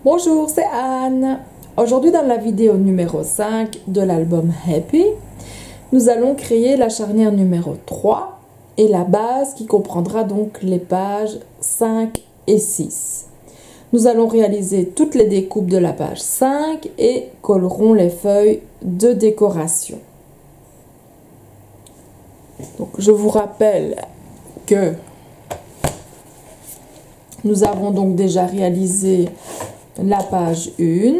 Bonjour, c'est Anne. Aujourd'hui dans la vidéo numéro 5 de l'album Happy, nous allons créer la charnière numéro 3 et la base qui comprendra donc les pages 5 et 6. Nous allons réaliser toutes les découpes de la page 5 et collerons les feuilles de décoration. Donc, je vous rappelle que nous avons donc déjà réalisé la page 1,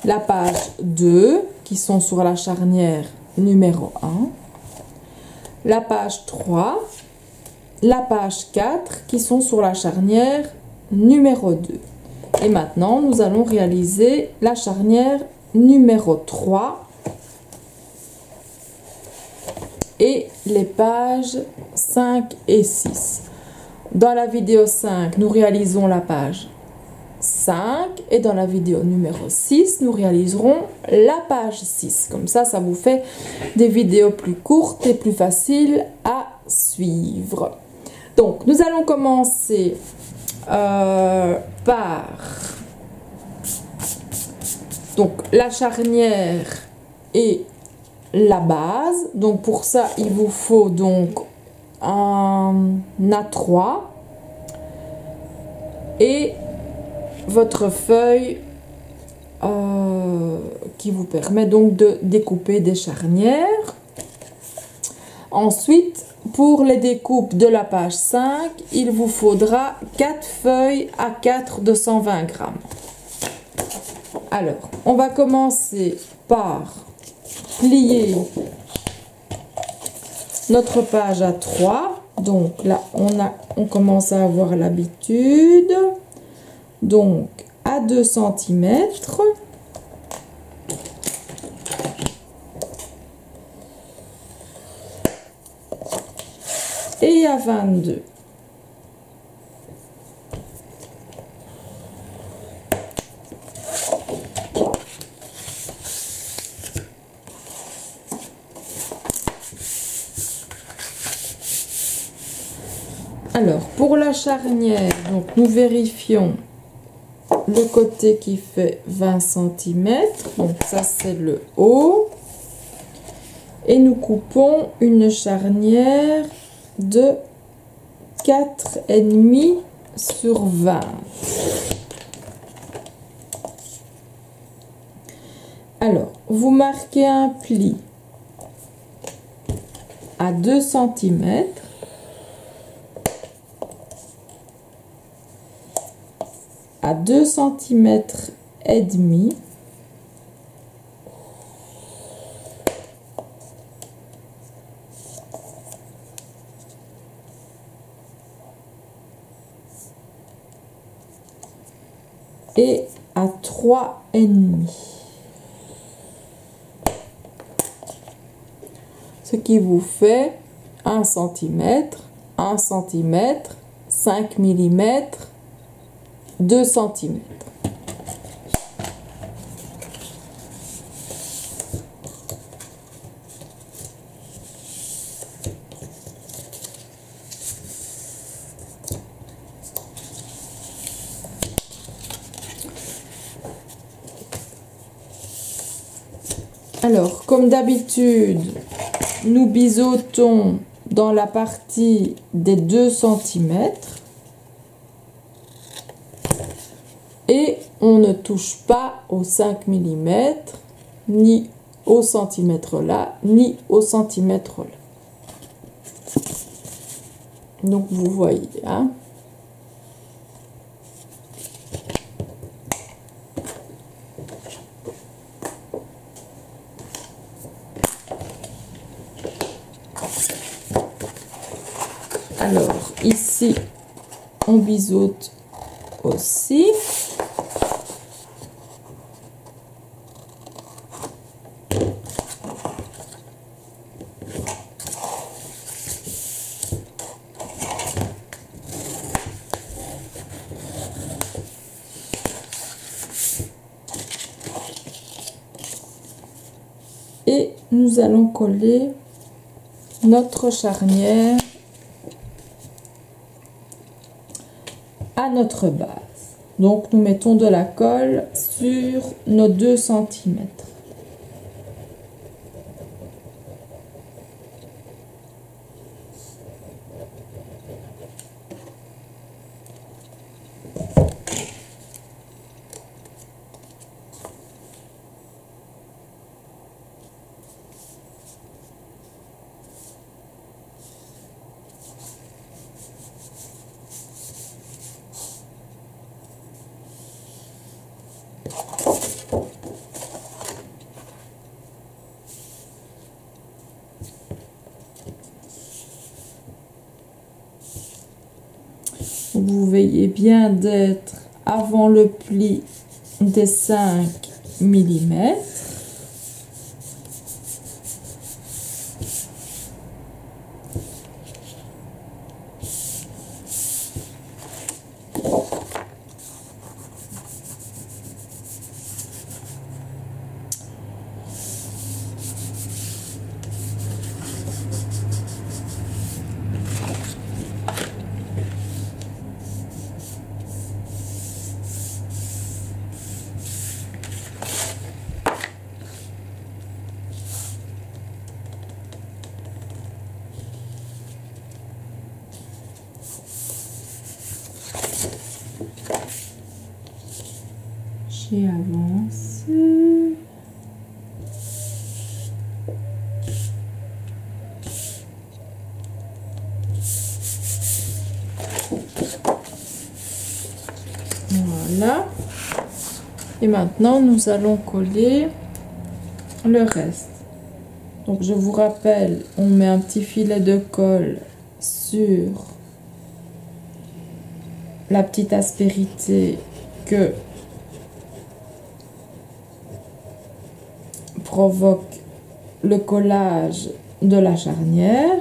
la page 2 qui sont sur la charnière numéro 1, la page 3, la page 4 qui sont sur la charnière numéro 2. Et maintenant, nous allons réaliser la charnière numéro 3 et les pages 5 et 6. Dans la vidéo 5, nous réalisons la page 5 et dans la vidéo numéro 6, nous réaliserons la page 6. Comme ça, ça vous fait des vidéos plus courtes et plus faciles à suivre. Donc, nous allons commencer par donc, la charnière et la base. Donc, pour ça, il vous faut donc un A3 et votre feuille qui vous permet donc de découper des charnières. Ensuite, pour les découpes de la page 5, il vous faudra 4 feuilles A4 de 120 grammes. Alors, on va commencer par plier notre page A3. Donc là, on commence à avoir l'habitude. Donc, à 2 cm. Et à 22. Alors, pour la charnière, donc nous vérifions le côté qui fait 20 cm. Donc ça, c'est le haut. Et nous coupons une charnière de 4,5 sur 20. Alors, vous marquez un pli à 2 cm. À 2 cm et demi. Et à 3,5. Ce qui vous fait 1 cm, 1 cm, 5 mm, 2 cm. Alors, comme d'habitude, nous biseautons dans la partie des 2 cm. Et on ne touche pas aux 5 mm, ni au centimètre là, ni au centimètre là. Donc vous voyez, hein. Alors, ici, on biseaute aussi. Et nous allons coller notre charnière à notre base. Donc nous mettons de la colle sur nos 2 centimètres. Vous veillez bien d'être avant le pli des 5 millimètres. J'ai avancé. Voilà. Et maintenant, nous allons coller le reste. Donc, je vous rappelle, on met un petit filet de colle sur la petite aspérité que provoque le collage de la charnière.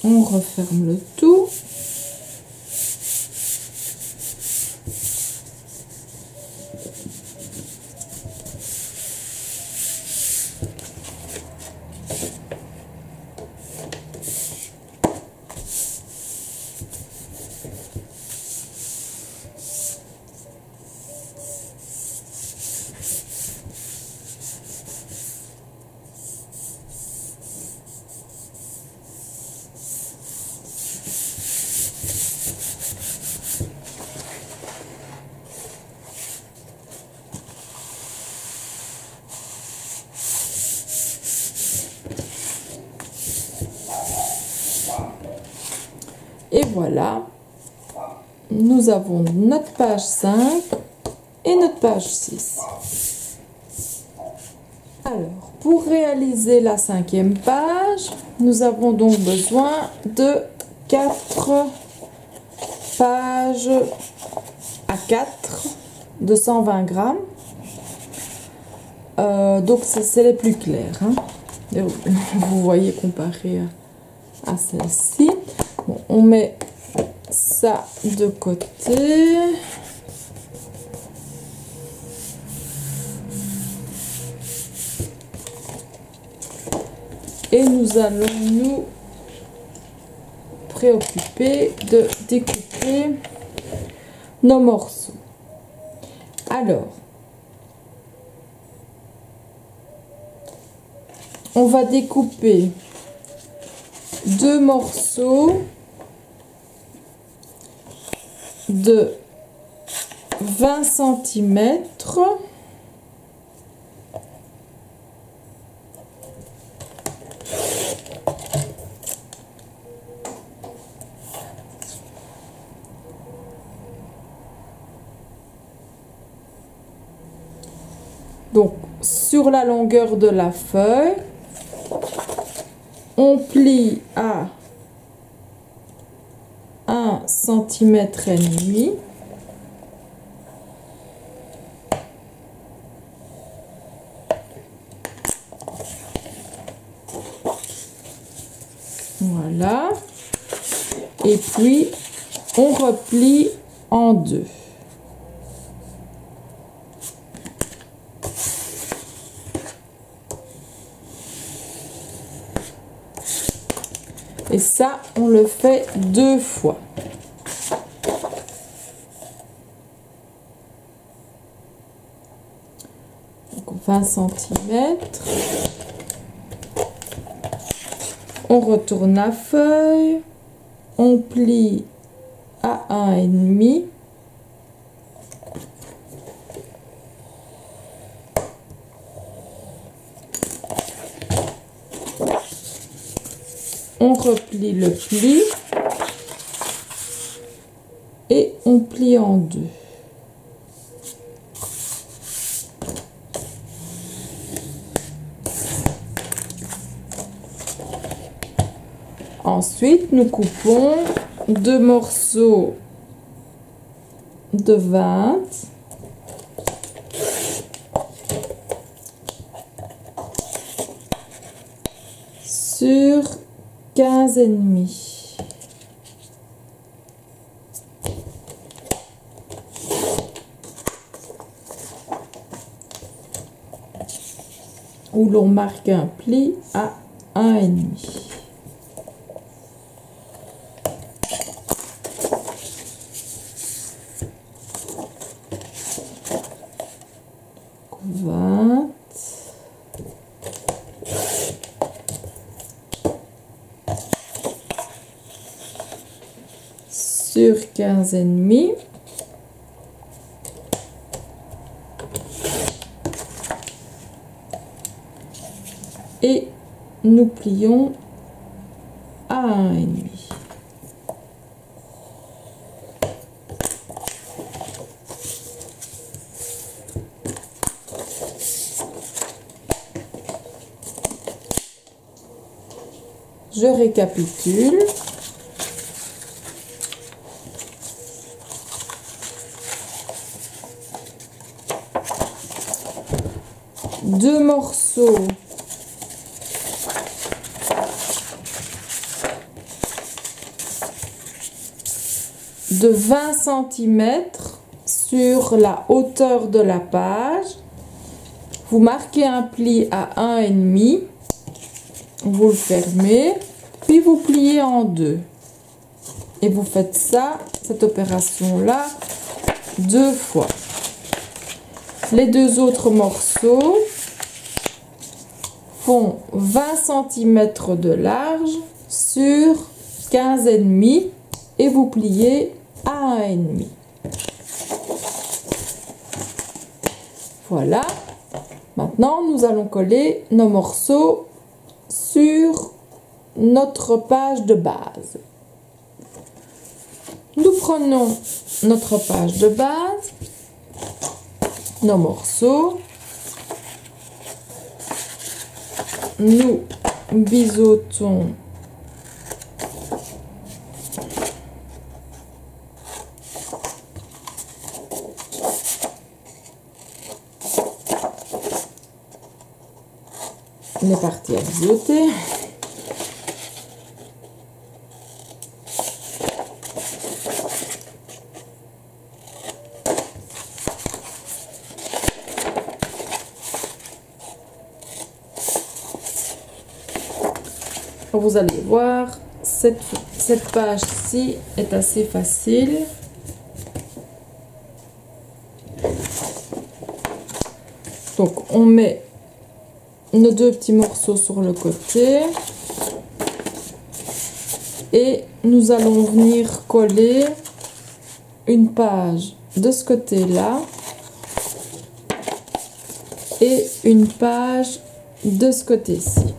On referme le tout. Et voilà, nous avons notre page 5 et notre page 6. Alors, pour réaliser la 5e page, nous avons donc besoin de 4 pages à 4 de 120 grammes. Donc, c'est les plus clairs. Hein. Vous voyez comparé à celle-ci. Bon, on met ça de côté. Et nous allons nous préoccuper de découper nos morceaux. Alors, on va découper 2 morceaux de 20 centimètres. Donc, sur la longueur de la feuille, on plie à 1,5 cm. Voilà. et puis on replie en deux. Et ça, on le fait 2 fois. Donc 20 cm. On retourne la feuille. On plie à 1,5. On replie le pli et on plie en deux. Ensuite, nous coupons 2 morceaux de 20 sur 15,5. Où l'on marque un pli à 1,5. Sur 15,5. Et nous plions à 1,5. Je récapitule. Deux morceaux de 20 cm sur la hauteur de la page. Vous marquez un pli à 1,5, vous le fermez, puis vous pliez en deux. Et vous faites ça, cette opération-là, 2 fois. Les 2 autres morceaux font 20 cm de large sur 15,5 et vous pliez à 1,5. Voilà. Maintenant, nous allons coller nos morceaux sur notre page de base. Nous prenons notre page de base, nos morceaux, nous biseautons les parties à biseauter. Vous allez voir, cette page-ci est assez facile. Donc, on met nos 2 petits morceaux sur le côté. Et nous allons venir coller une page de ce côté-là. Et une page de ce côté-ci.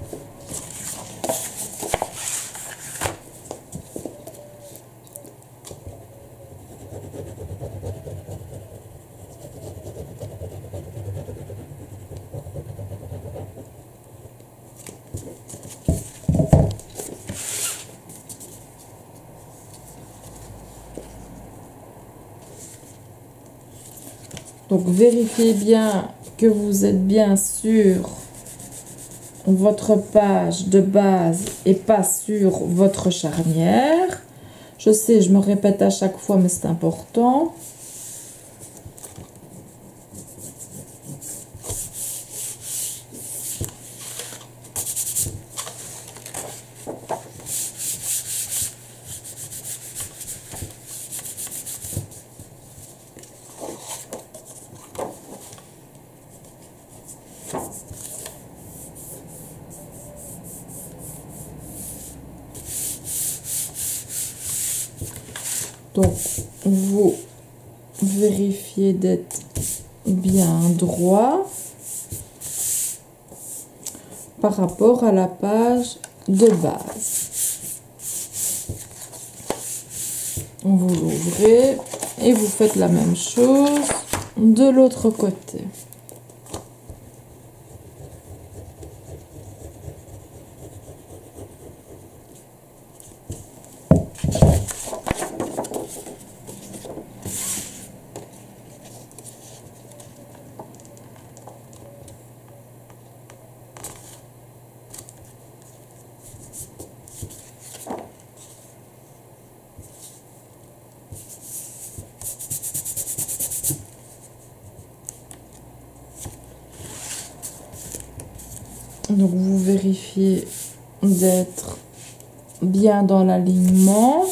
Donc vérifiez bien que vous êtes bien sur votre page de base et pas sur votre charnière. Je sais, je me répète à chaque fois, mais c'est important. Donc, vous vérifiez d'être bien droit par rapport à la page de base. Vous l'ouvrez et vous faites la même chose de l'autre côté. Donc vous vérifiez d'être bien dans l'alignement.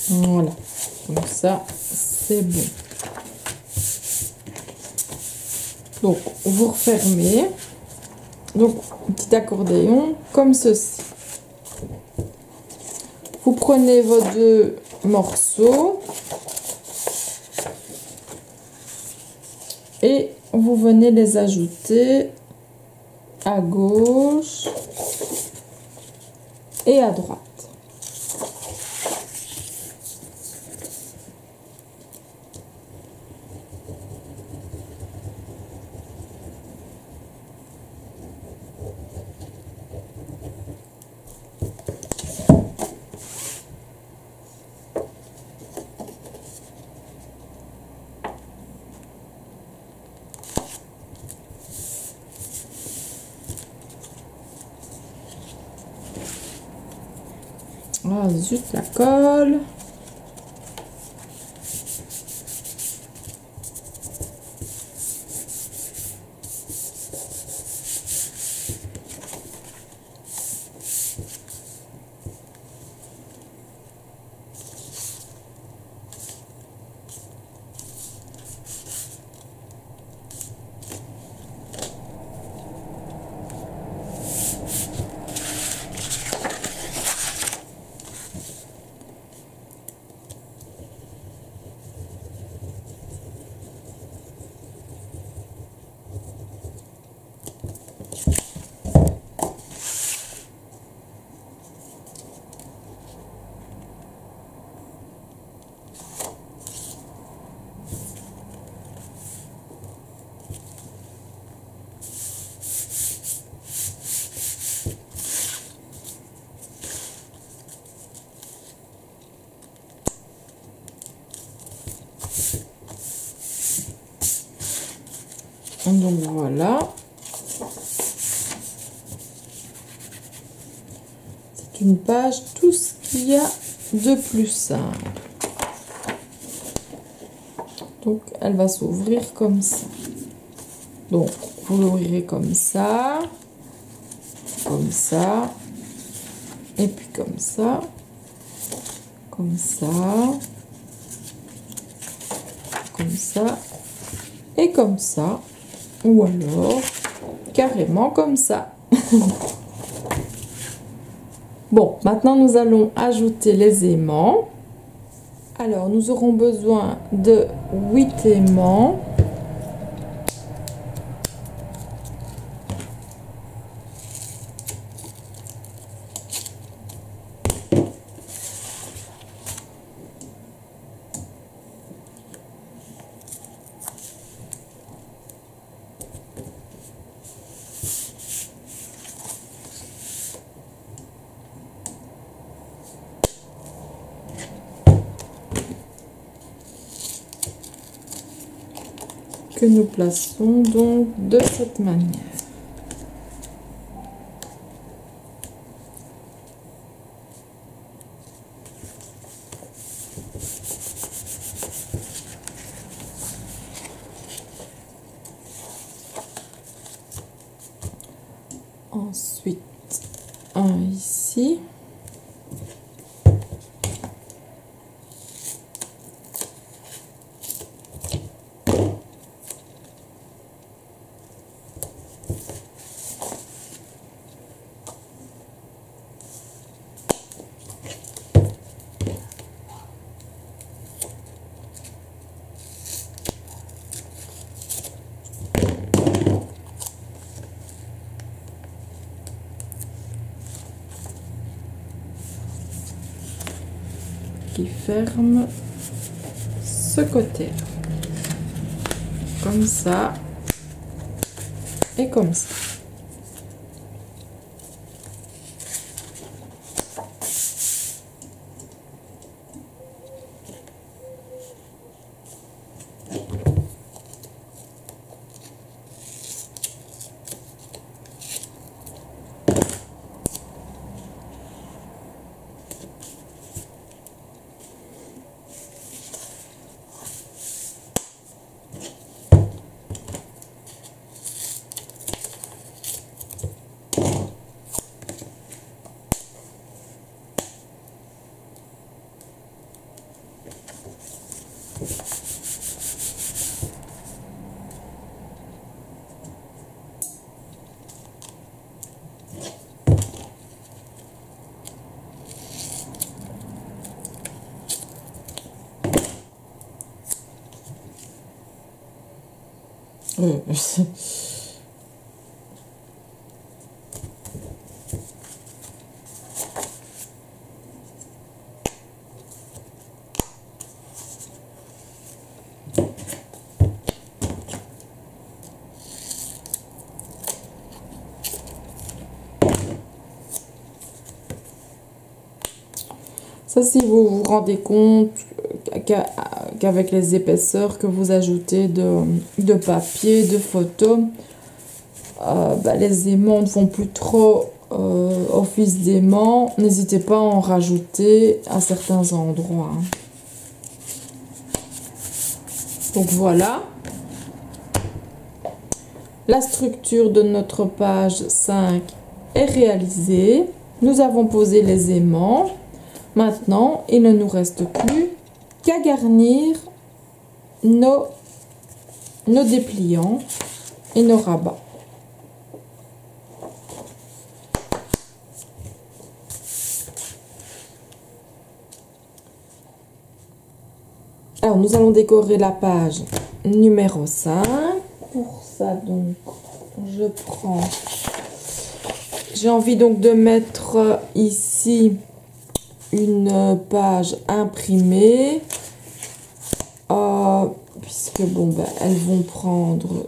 Voilà, comme ça, c'est bon. Donc, vous refermez. Donc, petit accordéon comme ceci. Vous prenez vos deux morceaux et vous venez les ajouter à gauche et à droite. Ah zut, la colle. Donc voilà. d'une page tout ce qu'il y a de plus simple. Donc, elle va s'ouvrir comme ça. Donc, vous l'ouvrirez comme ça, et puis comme ça, et comme ça, ou alors carrément comme ça. Bon, maintenant nous allons ajouter les aimants. Alors, nous aurons besoin de 8 aimants. Que nous plaçons donc de cette manière. Ensuite, un ici. Qui ferme ce côté comme ça et comme ça. Ça, si vous vous rendez compte qu'avec les épaisseurs que vous ajoutez de papier, de photos, les aimants ne font plus trop office d'aimants. N'hésitez pas à en rajouter à certains endroits. Donc voilà. La structure de notre page 5 est réalisée. Nous avons posé les aimants. Maintenant, il ne nous reste plus qu'à garnir nos dépliants et nos rabats. Alors, nous allons décorer la page numéro 5. Pour ça, donc, j'ai envie donc de mettre ici une page imprimée, puisque bon, elles vont prendre,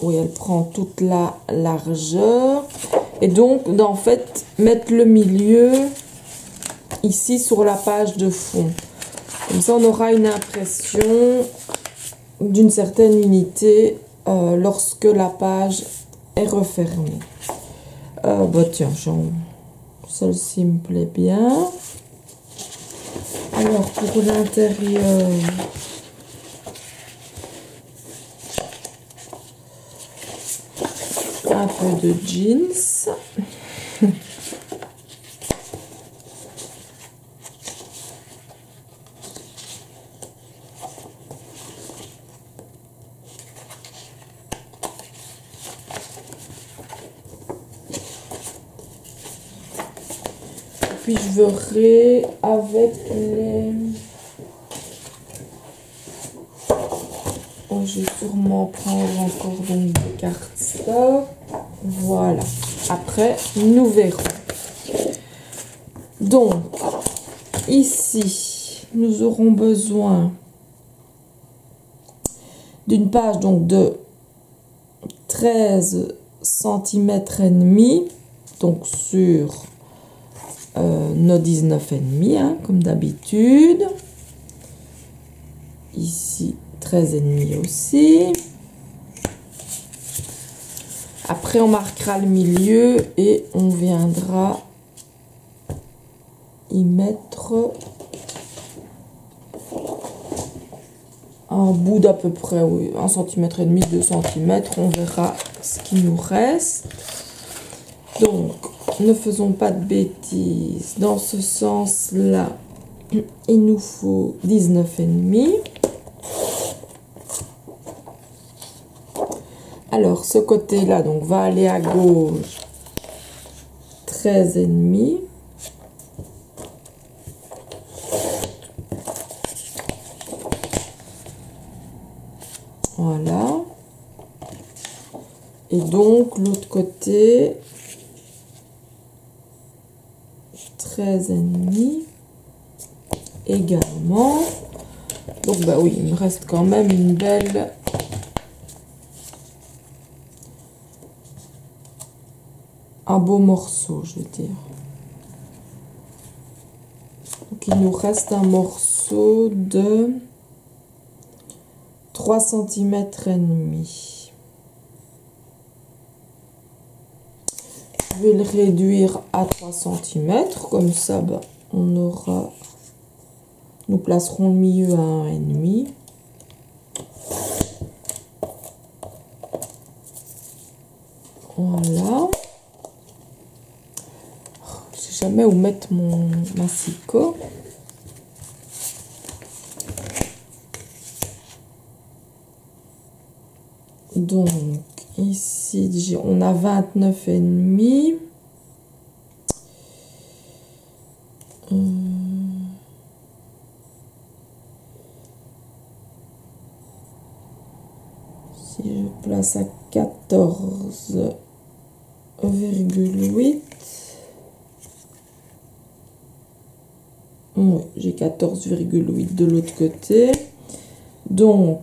oui, elle prend toute la largeur, et donc en fait mettre le milieu ici sur la page de fond. Comme ça, on aura une impression d'une certaine unité lorsque la page est refermée. Tiens, Celle-ci me plaît bien. Alors, pour l'intérieur, un peu de jeans. Puis je verrai avec les... Oh, je vais sûrement prendre encore donc des cardstock. Voilà. Après, nous verrons. Donc, ici, nous aurons besoin d'une page donc de 13 cm et demi, donc sur nos 19,5 hein, comme d'habitude. Ici 13,5 aussi. Après on marquera le milieu et on viendra y mettre un bout d'à peu près, oui, 1,5 cm, 2 cm, on verra ce qui nous reste. Donc ne faisons pas de bêtises, dans ce sens là il nous faut 19,5. Alors ce côté là donc va aller à gauche 13,5. Voilà. Et donc l'autre côté 13,5 également. Donc bah oui, il me reste quand même une belle un beau morceau, je veux dire. Donc il nous reste un morceau de 3 cm et demi. Je vais le réduire à 3 cm, comme ça bah, on aura, nous placerons le milieu à 1,5. Voilà. Je sais jamais où mettre mon massicot. Donc ici on a 29,5. Si je place à 14,8. Oui, j'ai 14,8 de l'autre côté. Donc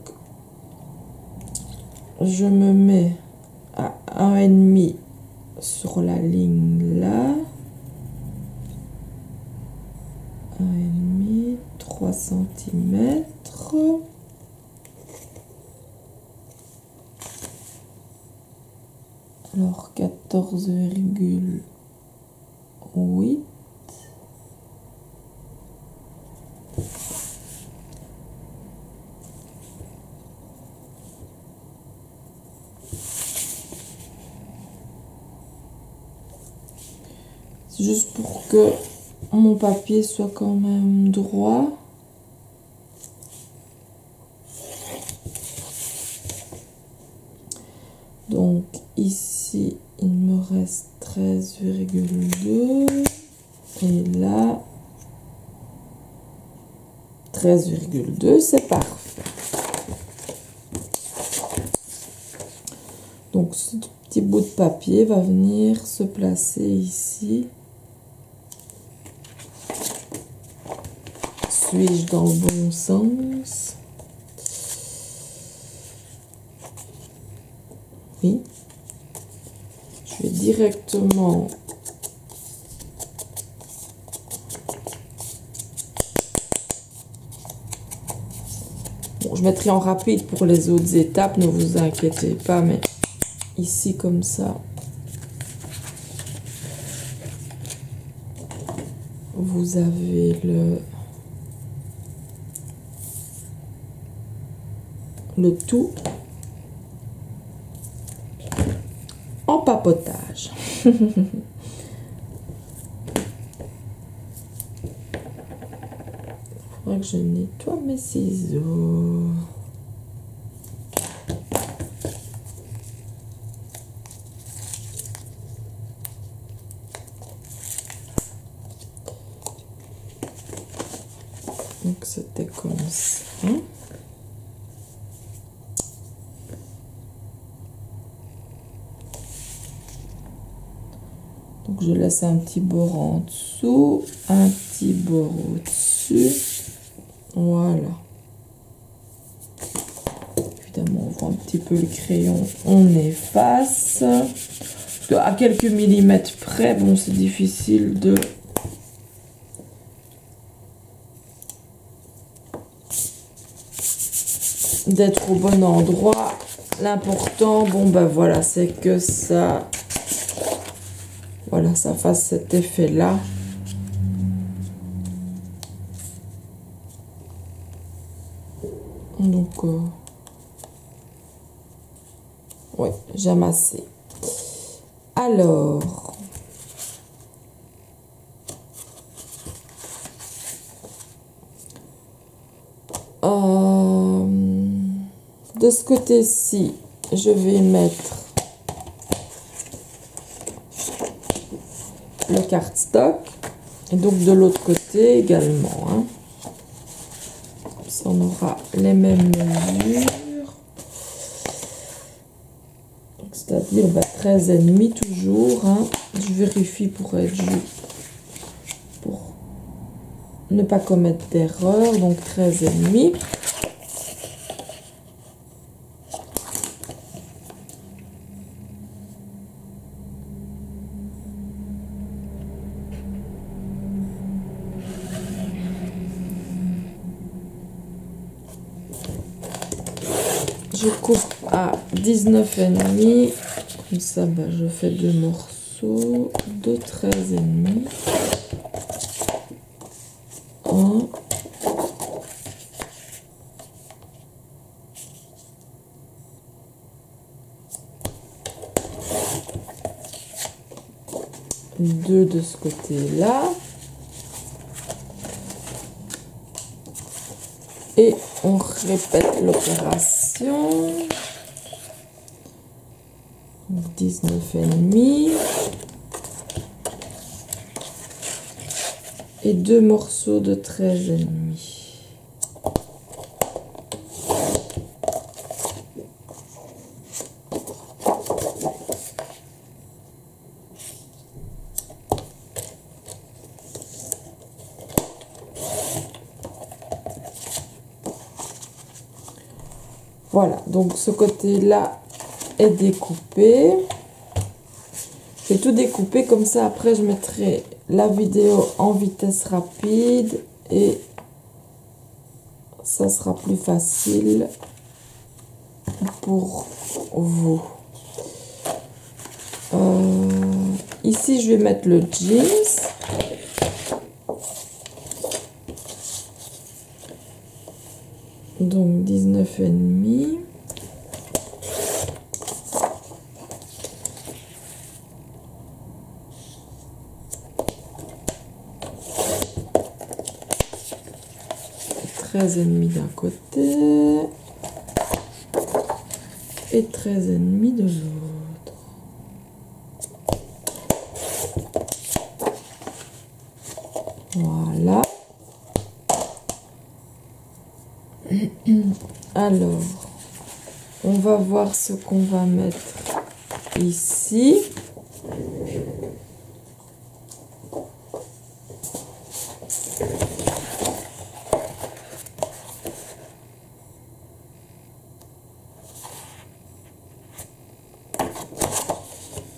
je me mets à 1,5 sur la ligne là. 1,5, 3 cm. Alors 14,8. C'est juste pour que mon papier soit quand même droit. Donc ici il me reste 13,2 et là 13,2, c'est parfait. Donc ce petit bout de papier va venir se placer ici. Suis-je dans le bon sens? Oui. Je vais directement je mettrai en rapide pour les autres étapes, ne vous inquiétez pas, mais ici comme ça. vous avez le tout en papotage. Faudra que je nettoie mes ciseaux. Donc c'était comme ça. Donc je laisse un petit bord en dessous, un petit bord au-dessus. Voilà. Évidemment, on voit un petit peu le crayon, on efface. À quelques millimètres près, bon, c'est difficile d'être au bon endroit. L'important, bon ben voilà, c'est que ça, voilà, ça fasse cet effet là. Donc ouais, j'ai amassé. Alors de ce côté-ci, je vais mettre le cardstock et donc de l'autre côté également, hein. Ça, on aura les mêmes mesures, c'est-à-dire 13,5 toujours, hein. Je vérifie pour être juste, pour ne pas commettre d'erreur, donc 13,5. Je coupe à 19,5, comme ça je fais 2 morceaux de 13,5. Un. Deux de ce côté-là. Et on répète l'opération. 19,5. Et 2 morceaux de 13,5. Voilà, donc ce côté-là est découpé. J'ai tout découpé, comme ça après je mettrai la vidéo en vitesse rapide et ça sera plus facile pour vous. Ici je vais mettre le jeans. Donc 19,5. Et demi d'un côté et 13,5 de l'autre. Voilà. Alors, on va voir ce qu'on va mettre ici.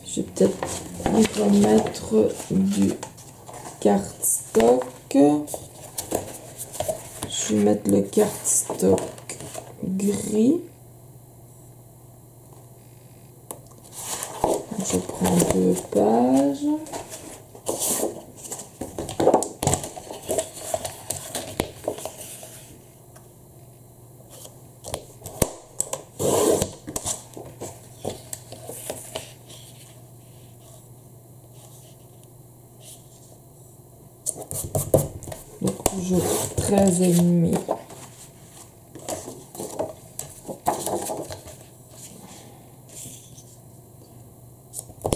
Je vais peut-être encore mettre du cardstock. Je vais mettre le cardstock gris. Je prends 2 pages. Donc toujours 13,5.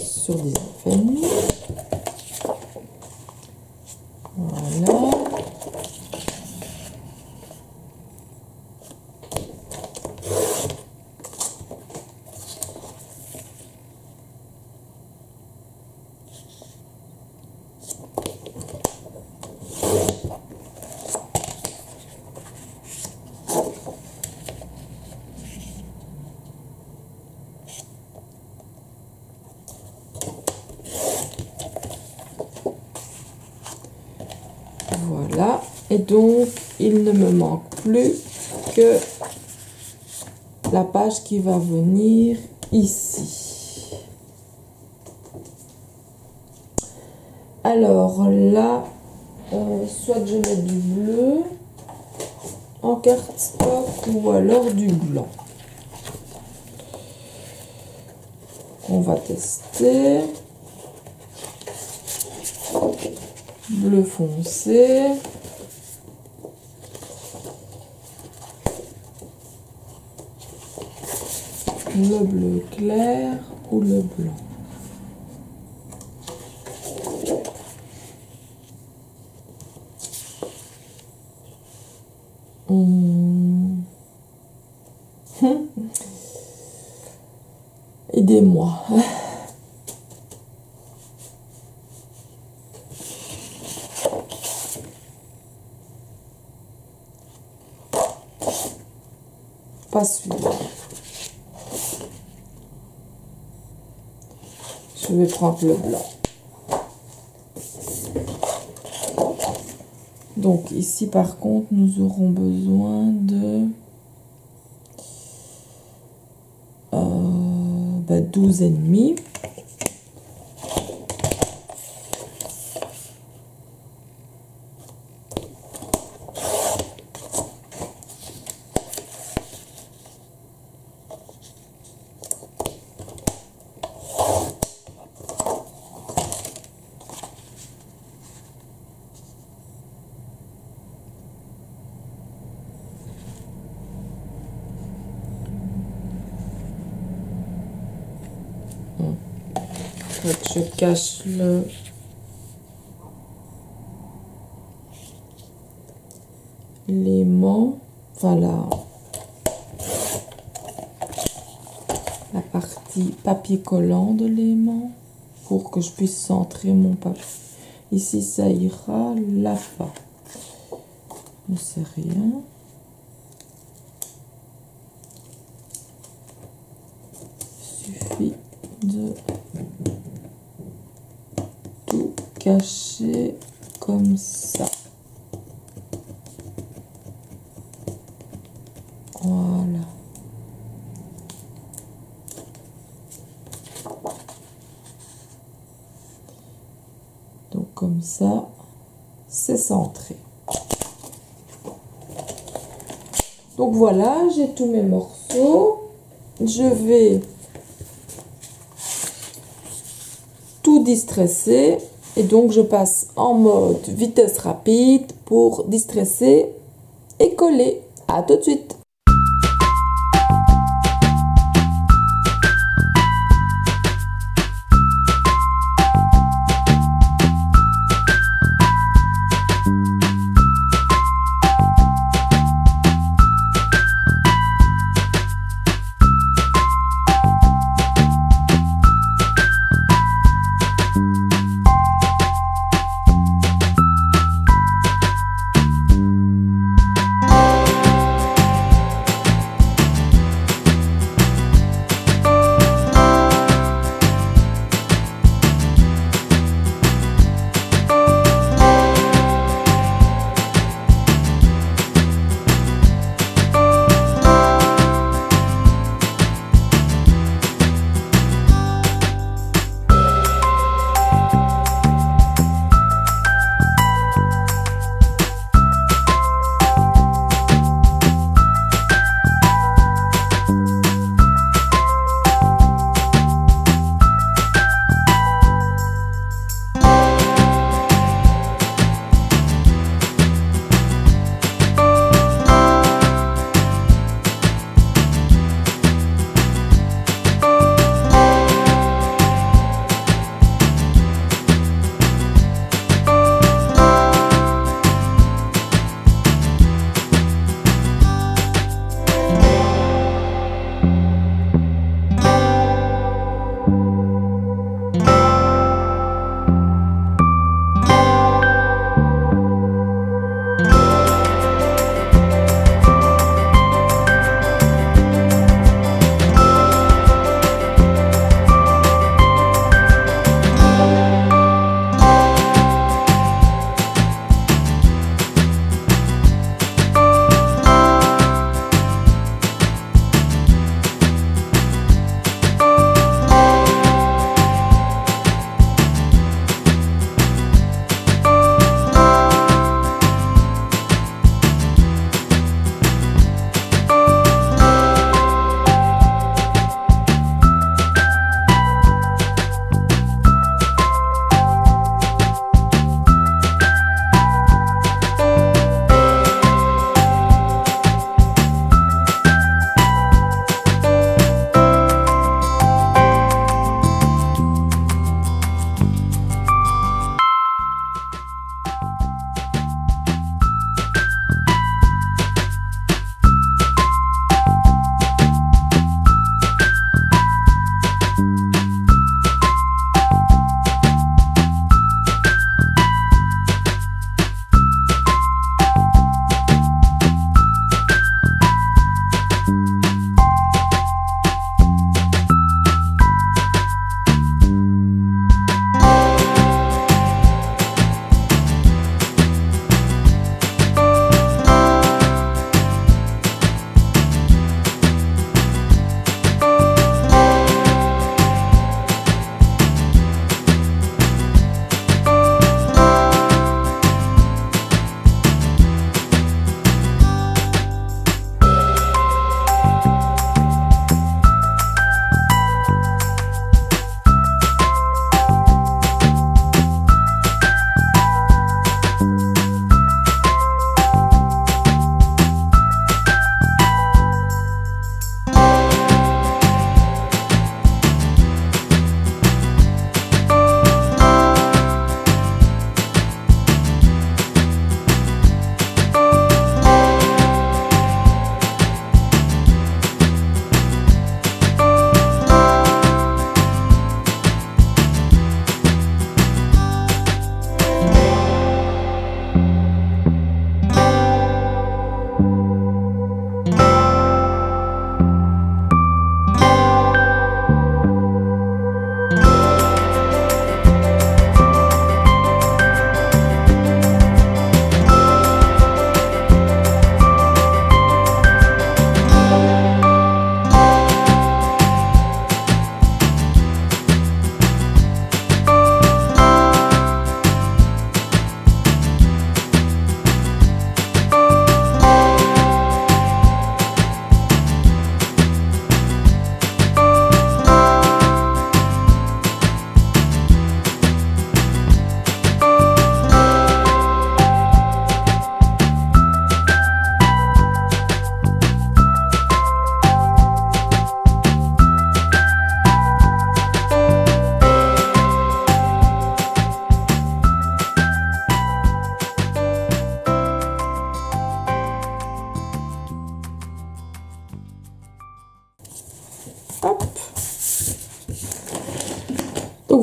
Sur 19,5. Voilà. Voilà, et donc il ne me manque plus que la page qui va venir ici. Alors là, soit je mets du bleu en cardstock ou alors du blanc. On va tester. Bleu foncé. Le bleu clair ou le blanc. Aidez-moi. Pas celui-là. Je vais prendre le blanc. Donc ici par contre nous aurons besoin de 12,5. Je cache l'aimant, enfin la partie papier collant de l'aimant pour que je puisse centrer mon papier. Ici ça ira, là-bas ne sais rien. Il suffit de tout cacher comme ça. Voilà. Donc comme ça, c'est centré. Donc voilà, j'ai tous mes morceaux. Je vais tout distresser et donc je passe en mode vitesse rapide pour distresser et coller. À tout de suite.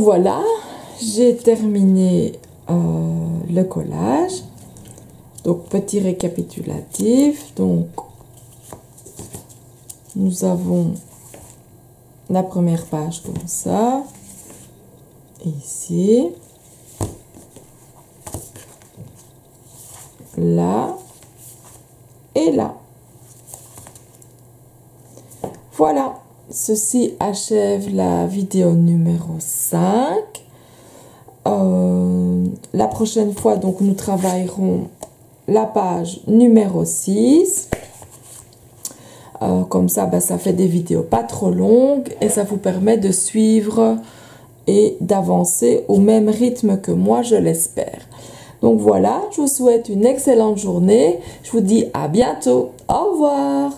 voilà, j'ai terminé le collage. Donc petit récapitulatif. Donc nous avons la première page comme ça, ici, là et là. Voilà, ceci achève la vidéo numéro 5. La prochaine fois, donc, nous travaillerons la page numéro 6. Comme ça, ça fait des vidéos pas trop longues et ça vous permet de suivre et d'avancer au même rythme que moi, je l'espère. Donc voilà, je vous souhaite une excellente journée. Je vous dis à bientôt. Au revoir.